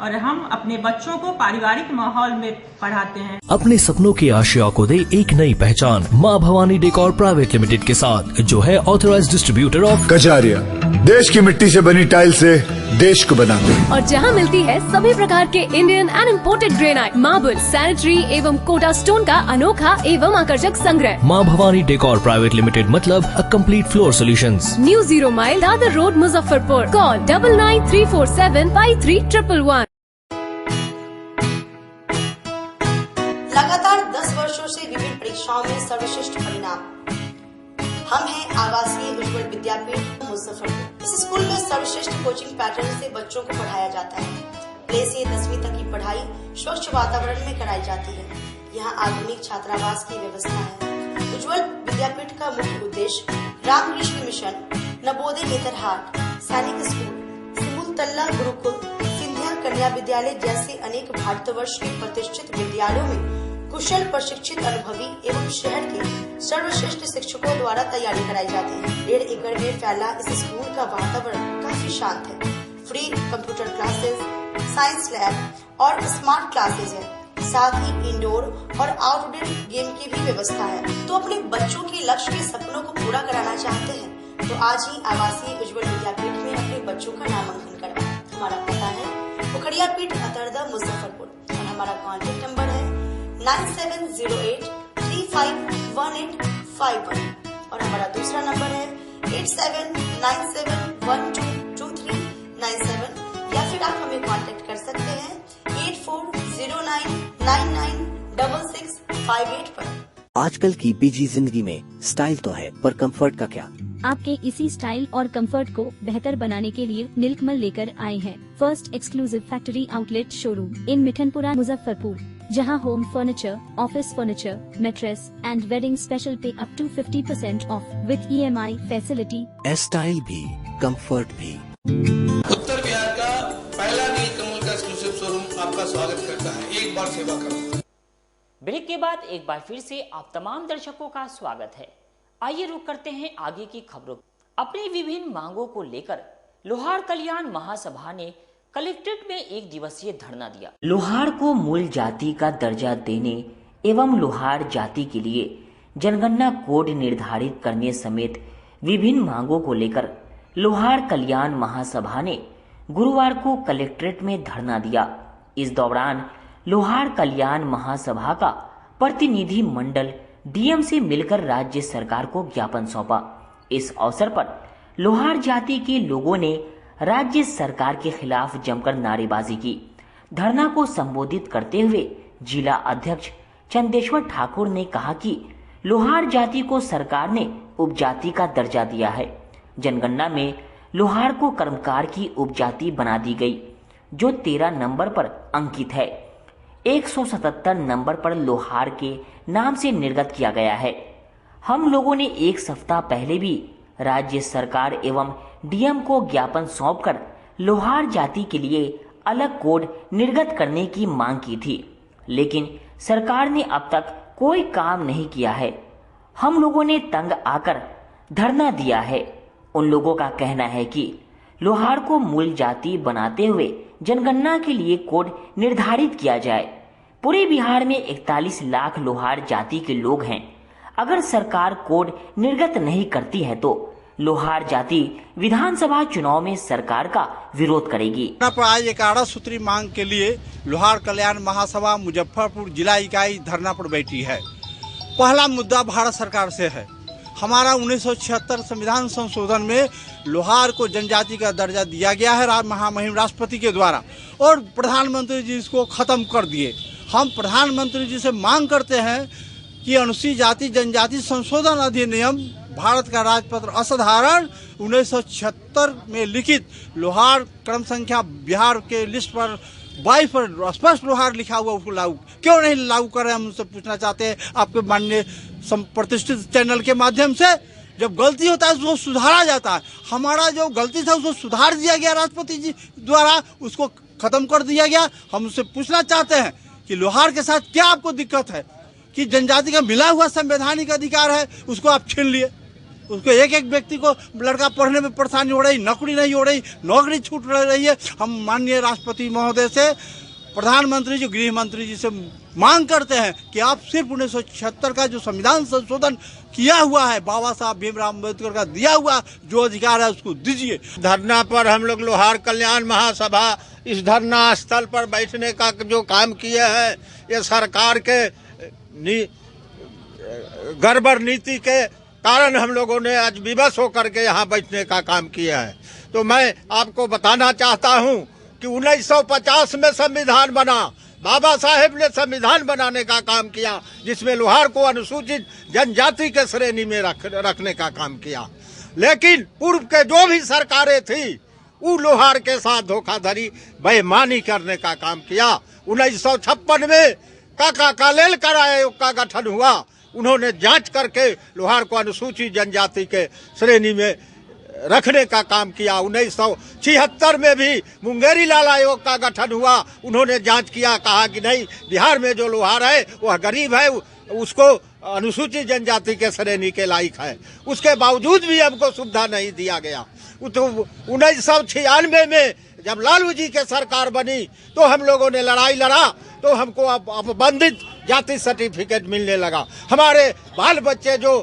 और हम अपने बच्चों को पारिवारिक माहौल में पढ़ाते हैं।
अपने सपनों की आशा को दे एक नई पहचान माँ भवानी डेकोर प्राइवेट लिमिटेड के साथ, जो है ऑथराइज्ड डिस्ट्रीब्यूटर ऑफ
कजारिया। देश की मिट्टी से बनी टाइल से देश को बनाते हैं
और जहां मिलती है सभी प्रकार के Indian and imported granite, marble, sanitary एवं कोटा स्टोन का अनोखा एवं आकर्षक संग्रह।
माँ भवानी डेकोर प्राइवेट लिमिटेड मतलब a complete floor solutions.
New 0 mile Dadar road, Muzaffarpur. Call 9934753111।
लगातार 10 वर्षों से विभिन्न परीक्षाओं में सर्वश्रेष्ठ परिणाम। हम हैं आवासीय उज्ज्वल विद्यापीठ मुजफ्फरपुर। इस स्कूल में सर्वश्रेष्ठ कोचिंग पैटर्न से बच्चों को पढ़ाया जाता है। प्ले से 10वीं तक की पढ़ाई स्वच्छ वातावरण में कराई जाती है। यहाँ आधुनिक छात्रावास की व्यवस्था है। उज्ज्वल विद्यापीठ का मुख्य उद्देश्य रामकृष्ण मिशन, नवोदय नेतरहाट, सैनिक स्कूल, सिमुलतला गुरुकुल, सिंधिया कन्या विद्यालय जैसे अनेक भारतवर्ष के प्रतिष्ठित विद्यालयों में कुशल, प्रशिक्षित, अनुभवी एवं शहर के सर्वश्रेष्ठ शिक्षकों द्वारा तैयारी कराई जाती है। 1.5 एकड़ में फैला इस स्कूल का वातावरण काफी शांत है। Free computer classes, science lab और स्मार्ट क्लासेस है। साथ ही इंडोर और आउटडोर गेम की भी व्यवस्था है। तो अपने बच्चों के लक्ष्य के सपनों को पूरा कराना चाहते हैं तो आज ही आवासीय उज्ज्वल विद्यापीठ में अपने बच्चों का नामांकन करवाएं। हमारा पता है पोखरिया पीठ, अतरदा, मुजफ्फरपुर और हमारा कॉन्टेक्ट नंबर है 9708351851 और हमारा दूसरा नंबर है 8797122397 या फिर आप हमें कॉन्टेक्ट कर सकते हैं 8409996658 पर।
आजकल की बिजी जिंदगी में स्टाइल तो है पर कंफर्ट का क्या?
आपके इसी स्टाइल और कंफर्ट को बेहतर बनाने के लिए नीलकमल लेकर आए हैं first exclusive factory outlet showroom in Mithanpura, Muzaffarpur, जहां home furniture, office furniture, mattress and wedding special pay up to 50% off with EMI facility.
Style भी, कंफर्ट भी।
उत्तर बिहार का पहला नीलकमल का एक्सक्लूसिव शोरूम आपका स्वागत करता है। एक बार सेवा करो।
ब्रेक के बाद एक बार फिर से आप तमाम दर्शकों का स्वागत है। आइए रुक करते हैं आगे की खबरों। अपनी विभिन्न मांगों को लेकर लोहार कल्याण महासभा ने कलेक्ट्रेट में 1 दिवसीय धरना दिया। लोहार को मूल जाति का दर्जा देने एवं लोहार जाति के लिए जनगणना कोड निर्धारित करने समेत विभिन्न मांगों को लेकर लोहार कल्याण महासभा ने गुरुवार को कलेक्ट्रेट में धरना दिया। इस दौरान लोहार कल्याण महासभा का प्रतिनिधि मंडल DM से मिलकर राज्य सरकार को ज्ञापन सौंपा। इस अवसर पर लोहार जाति के लोगों ने राज्य सरकार के खिलाफ जमकर नारेबाजी की। धरना को संबोधित करते हुए जिला अध्यक्ष चंदेश्वर ठाकुर ने कहा कि लोहार जाति को सरकार ने उपजाति का दर्जा दिया है। जनगणना में लोहार को कर्मकार की उपजाति बना दी गई, जो 13 नंबर पर अंकित है। 177 नंबर पर लोहार के नाम से निर्गत किया गया है। हम लोगों ने 1 सप्ताह पहले भी राज्य सरकार एवं DM को ज्ञापन सौंपकर लोहार जाति के लिए अलग कोड निर्गत करने की मांग की थी, लेकिन सरकार ने अब तक कोई काम नहीं किया है। हम लोगों ने तंग आकर धरना दिया है। उन लोगों का कहना है कि लोहार को मूल जाति बनाते हुए जनगणना के लिए कोड निर्धारित किया जाए। पूरे बिहार में 41 लाख लोहार जाति के लोग हैं। अगर सरकार कोड निर्गत नहीं करती है तो लोहार जाति विधानसभा चुनाव में सरकार का विरोध करेगी।
पर आज 11 सूत्री मांग के लिए लोहार कल्याण महासभा मुजफ्फरपुर जिला इकाई धरना पर बैठी है। पहला मुद्दा भारत सरकार से है। हमारा 1976 संविधान संशोधन में लोहार को जनजाति का दर्जा दिया गया है महामहिम राष्ट्रपति के द्वारा, और प्रधानमंत्री जी इसको खत्म कर दिए। हम प्रधानमंत्री जी से मांग करते हैं कि अनुसूचित जाति जनजाति संशोधन अधिनियम भारत का राजपत्र असाधारण 1976 में लिखित लोहार क्रम संख्या बिहार के लिस्ट पर 22 पर स्पष्ट लोहार लिखा हुआ, उसको लागू क्यों नहीं लागू कर रहे हैं? हम उनसे पूछना चाहते हैं आपके माननीय प्रतिष्ठित चैनल के माध्यम से। जब गलती होता है उसको सुधारा जाता है। हमारा जो गलती था उसको सुधार दिया गया राष्ट्रपति जी द्वारा, उसको खत्म कर दिया गया। हम उससे पूछना चाहते हैं कि लोहार के साथ क्या आपको दिक्कत है कि जनजाति का मिला हुआ संवैधानिक अधिकार है उसको आप छीन लिए। उसको एक एक व्यक्ति को लड़का पढ़ने में परेशानी हो रही, नौकरी नहीं हो रही, नौकरी छूट रही है। हम माननीय राष्ट्रपति महोदय से, प्रधानमंत्री जी, गृह मंत्री जी से मांग करते हैं कि आप सिर्फ 1976 का जो संविधान संशोधन किया हुआ है, बाबा साहब भीमराव अम्बेडकर का दिया हुआ जो अधिकार है उसको दीजिए।
धरना पर हम लोग लोहार कल्याण महासभा इस धरना स्थल पर बैठने का जो काम किए हैं, ये सरकार के गड़बड़ नीति के कारण हम लोगों ने आज विवश होकर के यहाँ बैठने का काम किया है। तो मैं आपको बताना चाहता हूँ कि 1950 में संविधान बना, बाबा साहेब ने संविधान बनाने का काम किया जिसमें लोहार को अनुसूचित जनजाति के श्रेणी में रखने का काम किया। लेकिन पूर्व के जो भी सरकारें थी वो लोहार के साथ धोखाधड़ी बेईमानी करने का काम किया। 1956 में काका कालेलकर आयोग का गठन हुआ। उन्होंने जांच करके लोहार को अनुसूचित जनजाति के श्रेणी में रखने का काम किया। 1976 में भी मुंगेरी लाल आयोग का गठन हुआ, उन्होंने जांच किया, कहा कि नहीं, बिहार में जो लोहार है वह गरीब है, उसको अनुसूचित जनजाति के श्रेणी के लायक है। उसके बावजूद भी हमको सुविधा नहीं दिया गया। तो 1996 में जब लालू जी के सरकार बनी तो हम लोगों ने लड़ाई लड़ा, तो हमको अब अपबंधित जाति सर्टिफिकेट मिलने लगा। हमारे बाल बच्चे जो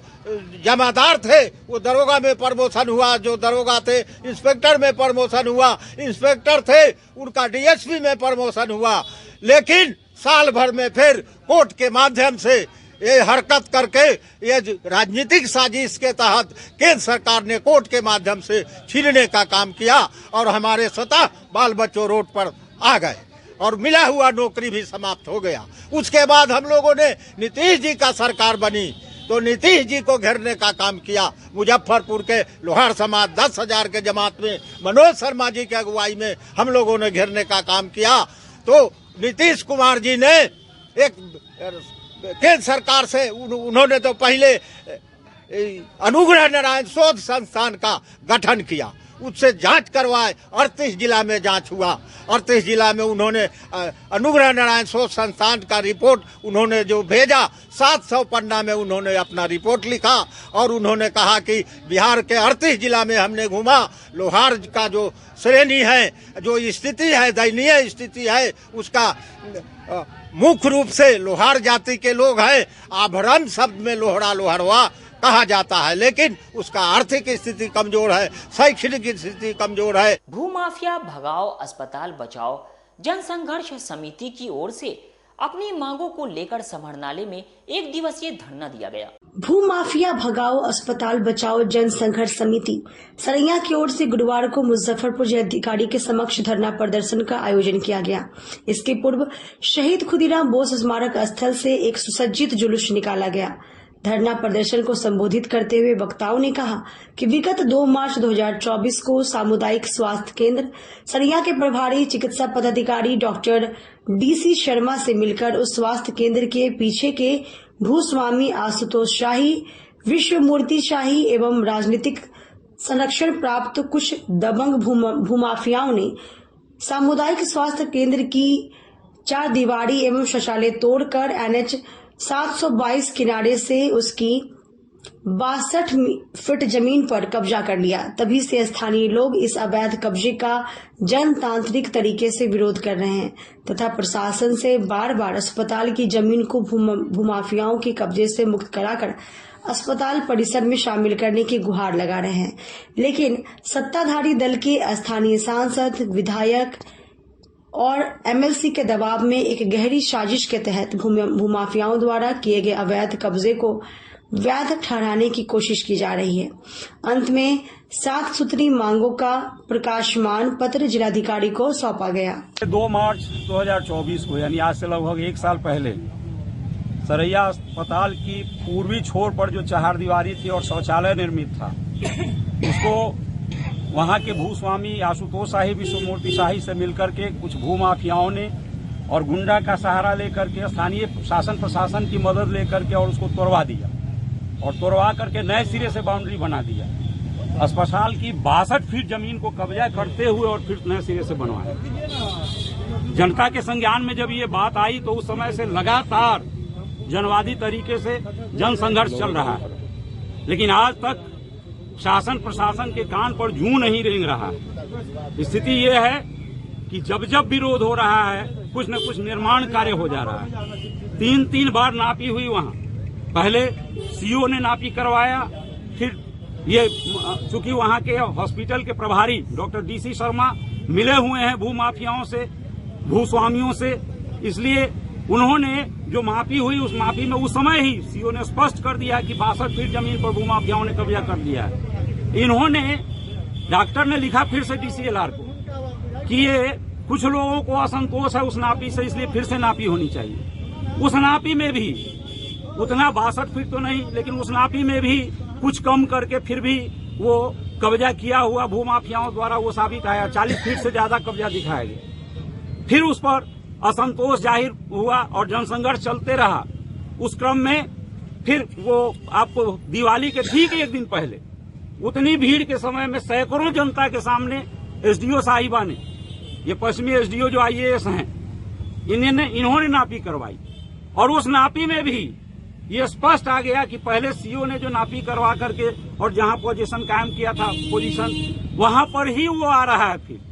जमादार थे वो दरोगा में प्रमोशन हुआ, जो दरोगा थे इंस्पेक्टर में प्रमोशन हुआ, इंस्पेक्टर थे उनका डीएसपी में प्रमोशन हुआ। लेकिन साल भर में फिर कोर्ट के माध्यम से ये हरकत करके, ये राजनीतिक साजिश के तहत केंद्र सरकार ने कोर्ट के माध्यम से छीनने का काम किया और हमारे स्वतः बाल बच्चों रोड पर आ गए और मिला हुआ नौकरी भी समाप्त हो गया। उसके बाद हम लोगों ने नीतीश जी का सरकार बनी तो नीतीश जी को घेरने का काम किया। मुजफ्फरपुर के लोहार समाज 10,000 के जमात में मनोज शर्मा जी की अगुवाई में हम लोगों ने घेरने का काम किया। तो नीतीश कुमार जी ने एक केंद्र सरकार से उन्होंने तो पहले अनुग्रह नारायण शोध संस्थान का गठन किया, उससे जांच करवाए। 38 जिला में जांच हुआ। 38 जिला में उन्होंने अनुग्रह नारायण शोध संस्थान का रिपोर्ट उन्होंने जो भेजा, 700 पन्ना में उन्होंने अपना रिपोर्ट लिखा और उन्होंने कहा कि बिहार के 38 जिला में हमने घूमा, लोहार का जो श्रेणी है, जो स्थिति है, दयनीय स्थिति है, उसका मुख्य रूप से लोहार जाति के लोग हैं। आभरण शब्द में लोहड़ा लोहरवा कहा जाता है, लेकिन उसका आर्थिक स्थिति कमजोर है, शैक्षणिक स्थिति कमजोर है।
भूमाफिया भगाओ अस्पताल बचाओ जन संघर्ष समिति की ओर से अपनी मांगों को लेकर समाहरणालय में एक दिवसीय धरना दिया गया।
भूमाफिया भगाओ अस्पताल बचाओ जन संघर्ष समिति सरैया की ओर से गुरुवार को मुजफ्फरपुर जिलाधिकारी के समक्ष धरना प्रदर्शन का आयोजन किया गया। इसके पूर्व शहीद खुदीराम बोस स्मारक स्थल से एक सुसज्जित जुलूस निकाला गया। धरना प्रदर्शन को संबोधित करते हुए वक्ताओं ने कहा कि विगत 2 मार्च 2024 को सामुदायिक स्वास्थ्य केंद्र सरैया के प्रभारी चिकित्सा पदाधिकारी डॉक्टर डीसी शर्मा से मिलकर उस स्वास्थ्य केंद्र के पीछे के भूस्वामी आशुतोष शाही, विश्वमूर्ति शाही एवं राजनीतिक संरक्षण प्राप्त कुछ दबंग भूमाफियाओं ने सामुदायिक स्वास्थ्य केंद्र की 4 दीवारी एवं शौचालय तोड़कर NH 722 किनारे से उसकी 62 फीट जमीन पर कब्जा कर लिया। तभी से स्थानीय लोग इस अवैध कब्जे का जनतांत्रिक तरीके से विरोध कर रहे हैं तथा प्रशासन से बार बार अस्पताल की जमीन को भूमाफियाओं के कब्जे से मुक्त कराकर अस्पताल परिसर में शामिल करने की गुहार लगा रहे हैं। लेकिन सत्ताधारी दल के स्थानीय सांसद, विधायक और MLC के दबाव में एक गहरी साजिश के तहत भूमाफियाओं द्वारा किए गए अवैध कब्जे को वैध ठहराने की कोशिश की जा रही है। अंत में 7 सूत्री मांगों का प्रकाशमान पत्र जिलाधिकारी को सौंपा गया।
2 मार्च 2024 को यानी आज से लगभग 1 साल पहले सरैया अस्पताल की पूर्वी छोर पर जो 4 दीवारी थी और शौचालय निर्मित था, उसको वहां के भूस्वामी आशुतोष शाही, विश्वमूर्ति शाही से मिलकर के कुछ भूमाफियाओं ने और गुंडा का सहारा लेकर के स्थानीय शासन प्रशासन की मदद लेकर के और उसको तोड़वा दिया और तोड़वा करके नए सिरे से बाउंड्री बना दिया। अस्पताल की 62 फीट जमीन को कब्जा करते हुए और फिर नए सिरे से बनवाया। जनता के संज्ञान में जब ये बात आई तो उस समय से लगातार जनवादी तरीके से जन संघर्ष चल रहा है, लेकिन आज तक शासन प्रशासन के कान पर जूं नहीं रेंग रहा। स्थिति ये है कि जब जब विरोध हो रहा है कुछ न कुछ निर्माण कार्य हो जा रहा है। 3 बार नापी हुई वहां, पहले CO ने नापी करवाया, फिर ये चूंकि वहां के हॉस्पिटल के प्रभारी डॉक्टर DC शर्मा मिले हुए हैं भूमाफियाओं से, भूस्वामियों से, इसलिए उन्होंने जो मापी हुई उस मापी में उस समय ही CO ने स्पष्ट कर दिया कि 62 फीट जमीन पर भूमाफियाओं ने कब्जा कर दिया है। इन्होंने डॉक्टर ने लिखा फिर से DCLR को कि ये कुछ लोगों को असंतोष है उस नापी से, इसलिए फिर से नापी होनी चाहिए। उस नापी में भी उतना 62 फीट तो नहीं, लेकिन उस नापी में भी कुछ कम करके फिर भी वो कब्जा किया हुआ भूमाफियाओं द्वारा वो साबित आया। 40 फीट से ज्यादा कब्जा दिखाया गया। फिर उस पर असंतोष जाहिर हुआ और जनसंघर्ष चलते रहा। उस क्रम में फिर वो आपको दिवाली के ठीक 1 दिन पहले उतनी भीड़ के समय में सैकड़ों जनता के सामने एसडीओ साहिबा ने, ये पश्चिमी एसडीओ जो आईएएस हैं, इन्होंने नापी करवाई और उस नापी में भी ये स्पष्ट आ गया कि पहले सीओ ने जो नापी करवा करके और जहां पोजीशन कायम किया था पोजीशन, वहां पर ही वो आ रहा है।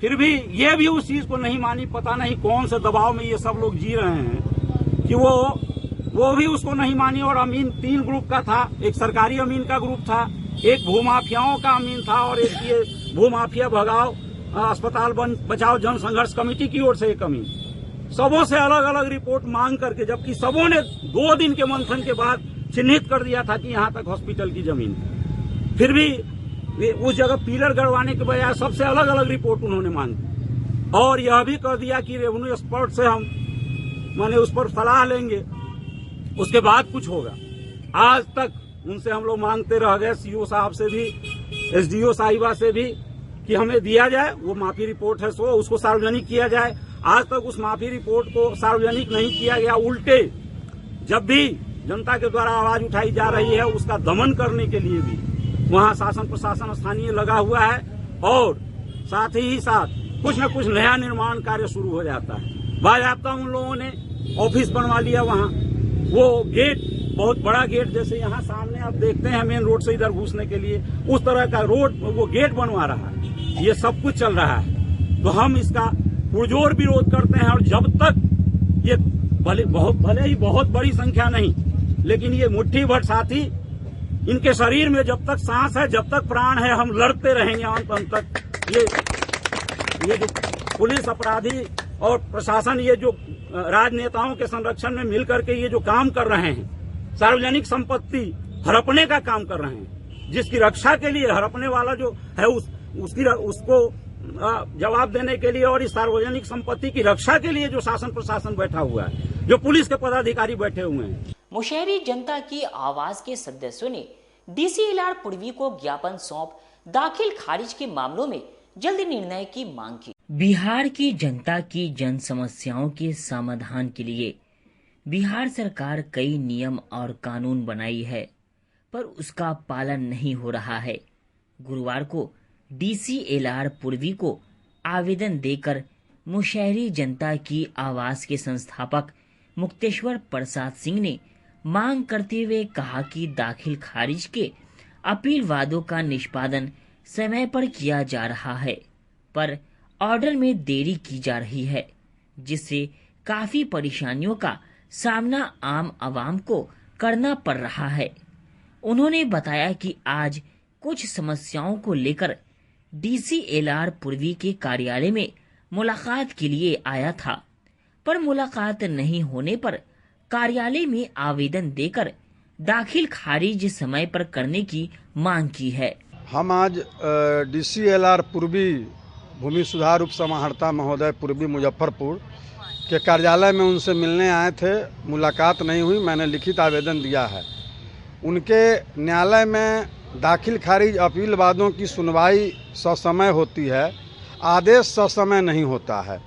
फिर भी ये भी उस चीज को नहीं मानी। पता नहीं कौन से दबाव में ये सब लोग जी रहे हैं कि वो भी उसको नहीं मानी। और अमीन 3 ग्रुप का था, एक सरकारी अमीन का ग्रुप था, एक भूमाफियाओं का अमीन था और एक ये भूमाफिया भगाओ अस्पताल बचाओ जन संघर्ष कमेटी की ओर से एक अमीन। सबों से अलग अलग रिपोर्ट मांग करके, जबकि सबों ने 2 दिन के मंथन के बाद चिन्हित कर दिया था कि यहाँ तक हॉस्पिटल की जमीन है, फिर भी उस जगह पिलर गड़वाने के बजाय सबसे अलग अलग रिपोर्ट उन्होंने मांगी और यह भी कर दिया कि रेवेन्यू एक्सपर्ट से हम माने उस पर सलाह लेंगे, उसके बाद कुछ होगा। आज तक उनसे हम लोग मांगते रह गए, सीओ साहब से भी, एसडीओ साहिबा से भी, कि हमें दिया जाए वो माफी रिपोर्ट है सो उसको सार्वजनिक किया जाए। आज तक उस माफी रिपोर्ट को सार्वजनिक नहीं किया गया। उल्टे जब भी जनता के द्वारा आवाज उठाई जा रही है उसका दमन करने के लिए भी वहाँ शासन प्रशासन स्थानीय लगा हुआ है और साथ ही साथ कुछ न कुछ नया निर्माण कार्य शुरू हो जाता है। बाज़ाब्ता उन लोगों ने ऑफिस बनवा लिया वहाँ, वो गेट बहुत बड़ा गेट, जैसे यहाँ सामने आप देखते हैं मेन रोड से इधर घुसने के लिए उस तरह का रोड वो गेट बनवा रहा है। ये सब कुछ चल रहा है तो हम इसका पुरजोर विरोध करते हैं। और जब तक ये भले ही बहुत बड़ी संख्या नहीं, लेकिन ये मुट्ठी भर साथी, इनके शरीर में जब तक सांस है, जब तक प्राण है, हम लड़ते रहेंगे अंत तक। ये जो पुलिस अपराधी और प्रशासन ये जो राजनेताओं के संरक्षण में मिलकर के ये जो काम कर रहे हैं, सार्वजनिक संपत्ति हड़पने का काम कर रहे हैं, जिसकी रक्षा के लिए हड़पने वाला जो है उसको जवाब देने के लिए और इस सार्वजनिक संपत्ति की रक्षा के लिए जो शासन प्रशासन बैठा हुआ है, जो पुलिस के पदाधिकारी बैठे हुए हैं।
मुशहरी जनता की आवाज के सदस्यों ने डीसीएलआर पूर्वी को ज्ञापन सौंप दाखिल खारिज के मामलों में जल्द निर्णय की मांग की। बिहार की जनता की जन समस्याओं के समाधान के लिए बिहार सरकार कई नियम और कानून बनाई है, पर उसका पालन नहीं हो रहा है। गुरुवार को डीसीएलआर पूर्वी को आवेदन देकर मुशहरी जनता की आवाज के संस्थापक मुक्तेश्वर प्रसाद सिंह ने मांग करते हुए कहा कि दाखिल खारिज के अपील वादों का निष्पादन समय पर किया जा रहा है, पर ऑर्डर में देरी की जा रही है, जिससे काफी परेशानियों का सामना आम आवाम को करना पड़ रहा है। उन्होंने बताया कि आज कुछ समस्याओं को लेकर डीसीएलआर पूर्वी के कार्यालय में मुलाकात के लिए आया था, पर मुलाकात नहीं होने पर कार्यालय में आवेदन देकर दाखिल खारिज समय पर करने की मांग की है।
हम आज डीसीएलआर पूर्वी भूमि सुधार उप समाहर्ता महोदय पूर्वी मुजफ्फरपुर के कार्यालय में उनसे मिलने आए थे। मुलाकात नहीं हुई, मैंने लिखित आवेदन दिया है। उनके न्यायालय में दाखिल खारिज अपील वादों की सुनवाई ससमय होती है, आदेश ससमय नहीं होता है।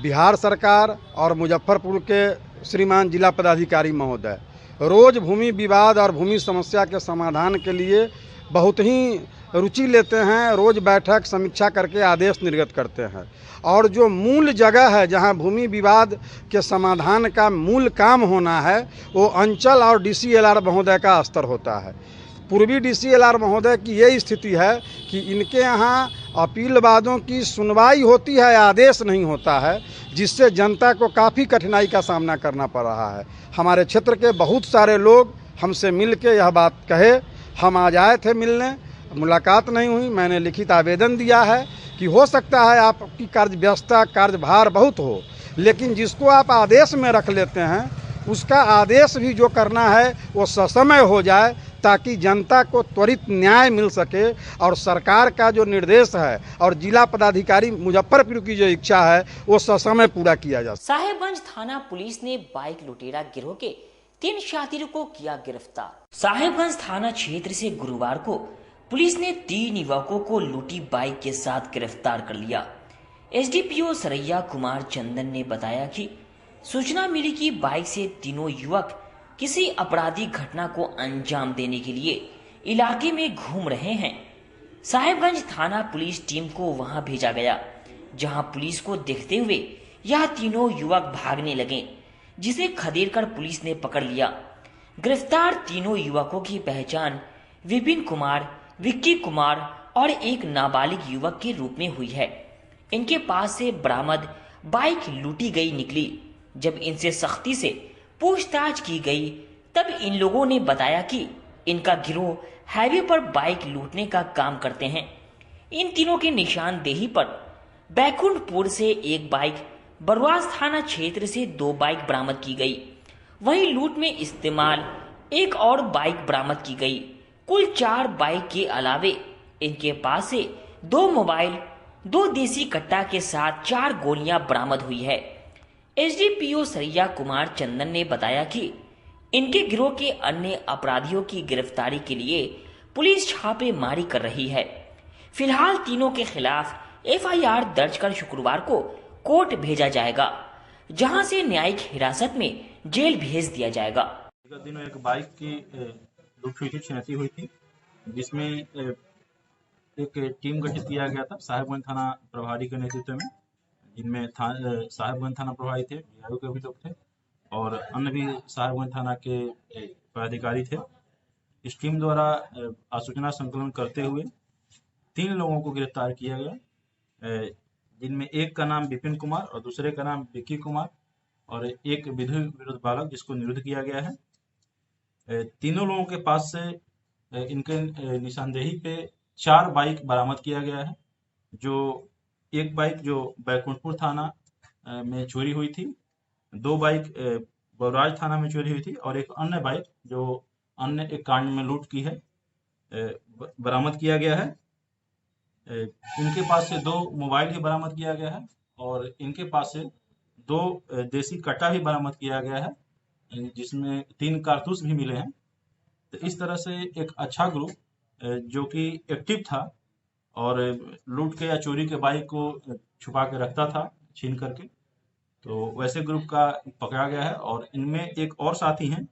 बिहार सरकार और मुजफ्फरपुर के श्रीमान जिला पदाधिकारी महोदय रोज भूमि विवाद और भूमि समस्या के समाधान के लिए बहुत ही रुचि लेते हैं। रोज बैठक समीक्षा करके आदेश निर्गत करते हैं और जो मूल जगह है जहां भूमि विवाद के समाधान का मूल काम होना है वो अंचल और डीसीएलआर महोदय का स्तर होता है। पूर्वी डीसीएलआर महोदय की ये स्थिति है कि इनके यहाँ अपील वादों की सुनवाई होती है, आदेश नहीं होता है, जिससे जनता को काफ़ी कठिनाई का सामना करना पड़ रहा है। हमारे क्षेत्र के बहुत सारे लोग हमसे मिल के यह बात कहे। हम आज आए थे मिलने, मुलाकात नहीं हुई। मैंने लिखित आवेदन दिया है कि हो सकता है आपकी कार्य व्यवस्था कार्यभार बहुत हो, लेकिन जिसको आप आदेश में रख लेते हैं उसका आदेश भी जो करना है वो ससमय हो जाए, ताकि जनता को त्वरित न्याय मिल सके और सरकार का जो निर्देश है और जिला पदाधिकारी मुजफ्फरपुर की जो इच्छा है वो ससमय पूरा किया जा सके।
साहेबगंज थाना पुलिस ने बाइक लुटेरा गिरोह के 3 शातिरों को किया गिरफ्तार। साहेबगंज थाना क्षेत्र से गुरुवार को पुलिस ने 3 युवकों को लूटी बाइक के साथ गिरफ्तार कर लिया। एसडीपीओ सरैया कुमार चंदन ने बताया कि सूचना मिली कि बाइक से तीनों युवक किसी आपराधिक घटना को अंजाम देने के लिए इलाके में घूम रहे हैं। साहेबगंज थाना पुलिस टीम को वहां भेजा गया, जहां पुलिस को देखते हुए यह तीनों युवक भागने लगे, जिसे खदेड़कर पुलिस ने पकड़ लिया। गिरफ्तार तीनों युवकों की पहचान विपिन कुमार, विक्की कुमार और एक नाबालिग युवक के रूप में हुई है। इनके पास से बरामद बाइक लूटी गई निकली। जब इनसे सख्ती से पूछताछ की गई तब इन लोगों ने बताया कि इनका गिरोह हाईवे पर बाइक लूटने का काम करते हैं। इन तीनों की निशानदेही पर बैकुंठपुर से एक बाइक, बरवास थाना क्षेत्र से 2 बाइक बरामद की गई। वहीं लूट में इस्तेमाल एक और बाइक बरामद की गई। कुल 4 बाइक के अलावे इनके पास से 2 मोबाइल, 2 देसी कट्टा के साथ 4 गोलियां बरामद हुई है। एसडीपीओ सरैया कुमार चंदन ने बताया कि इनके गिरोह के अन्य अपराधियों की गिरफ्तारी के लिए पुलिस छापेमारी कर रही है। फिलहाल तीनों के खिलाफ एफआईआर दर्ज कर शुक्रवार को कोर्ट भेजा जाएगा, जहां से न्यायिक हिरासत में जेल भेज दिया जाएगा।
विगत दिनों एक बाइक की लूट हुई थी, छिनती हुई थी, जिसमें एक टीम गठित किया गया था साहेबगंज थाना प्रभारी के नेतृत्व में, जिनमें साहेबगंज थाना प्रभारी थे, डीआईओ के भी लोग थे और अन्य भी साहेबगंज थाना के पदाधिकारी थे। इस टीम द्वारा आसूचना संकलन करते हुए 3 लोगों को गिरफ्तार किया गया, जिनमें एक का नाम विपिन कुमार और दूसरे का नाम विक्की कुमार और एक विधि विरुद्ध बालक, जिसको निरुद्ध किया गया है। तीनों लोगों के पास से इनके निशानदेही पे 4 बाइक बरामद किया गया है। जो एक बाइक जो बैकुंठपुर थाना में चोरी हुई थी, 2 बाइक बरवास थाना में चोरी हुई थी और एक अन्य बाइक जो अन्य एक कांड में लूट की है बरामद किया गया है। इनके पास से 2 मोबाइल भी बरामद किया गया है और इनके पास से 2 देसी कट्टा भी बरामद किया गया है, जिसमें 3 कारतूस भी मिले हैं। तो इस तरह से एक अच्छा ग्रुप जो कि एक्टिव था और लूट के या चोरी के बाइक को छुपा के रखता था छीन करके, तो वैसे ग्रुप का पकड़ा गया है। और इनमें एक और साथी हैं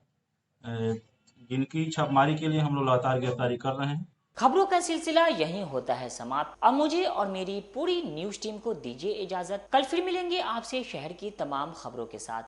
जिनकी छापेमारी के लिए हम लोग लगातार गिरफ्तारी कर रहे हैं।
खबरों का सिलसिला यहीं होता है समाप्त। अब मुझे और मेरी पूरी न्यूज टीम को दीजिए इजाजत। कल फिर मिलेंगे आपसे शहर की तमाम खबरों के साथ।